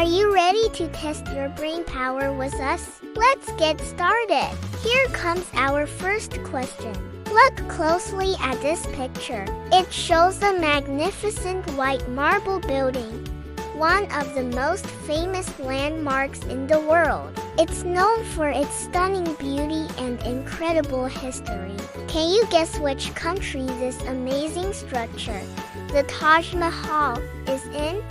Are you ready to test your brain power with us? Let's get started. Here comes our first question. Look closely at this picture. It shows a magnificent white marble building, one of the most famous landmarks in the world. It's known for its stunning beauty and incredible history. Can you guess which country this amazing structure, the Taj Mahal, is in?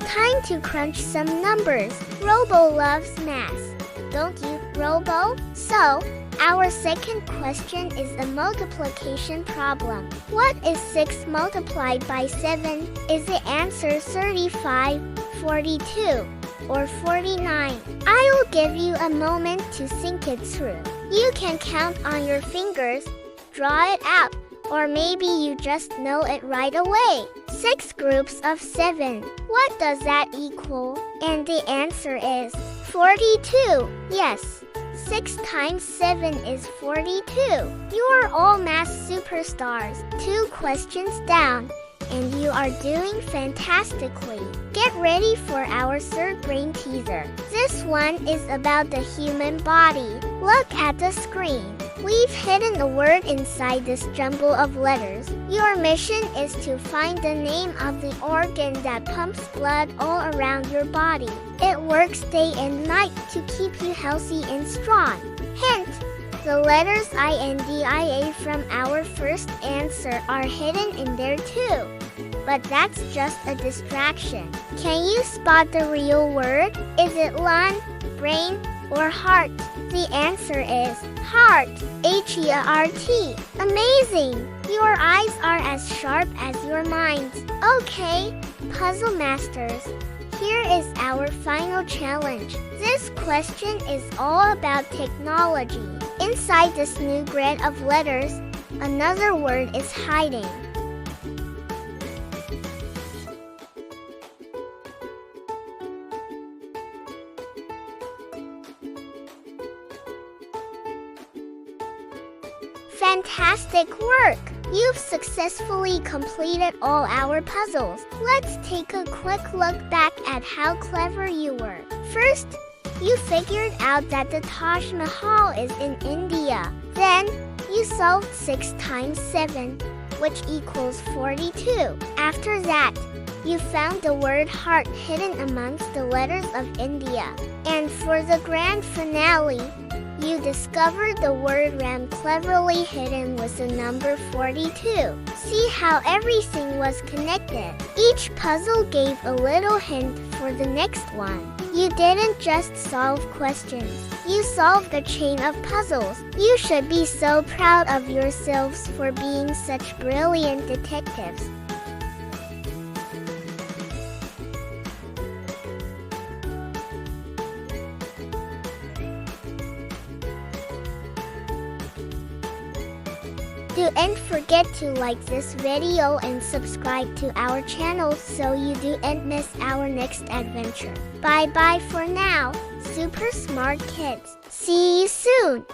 Time to crunch some numbers. Robo loves math. Don't you, Robo? So, our second question is a multiplication problem. What is 6 multiplied by 7? Is the answer 35, 42, or 49? I'll give you a moment to think it through. You can count on your fingers, draw it out, or maybe you just know it right away. 6 groups of 7. What does that equal? And the answer is 42. Yes, 6 times 7 is 42. You are all math superstars. 2 questions down, and you are doing fantastically. Get ready for our third brain teaser. This one is about the human body. Look at the screen. We've hidden a word inside this jumble of letters. Your mission is to find the name of the organ that pumps blood all around your body. It works day and night to keep you healthy and strong. Hint: the letters INDIA from our first answer are hidden in there too. But that's just a distraction. Can you spot the real word? Is it lung, brain, or heart? The answer is heart. H-E-A-R-T. Amazing! Your eyes are as sharp as your minds. Okay, puzzle masters, here is our final challenge. This question is all about technology. Inside this new grid of letters, another word is hiding. Fantastic work! You've successfully completed all our puzzles. Let's take a quick look back at how clever you were. First, you figured out that the Taj Mahal is in India. Then, you solved 6 times 7, which equals 42. After that, you found the word heart hidden amongst the letters of India. And for the grand finale, you discovered the word RAM cleverly hidden with the number 42. See how everything was connected? Each puzzle gave a little hint for the next one. You didn't just solve questions. You solved a chain of puzzles. You should be so proud of yourselves for being such brilliant detectives. Don't forget to like this video and subscribe to our channel so you don't miss our next adventure. Bye bye for now, super smart kids. See you soon!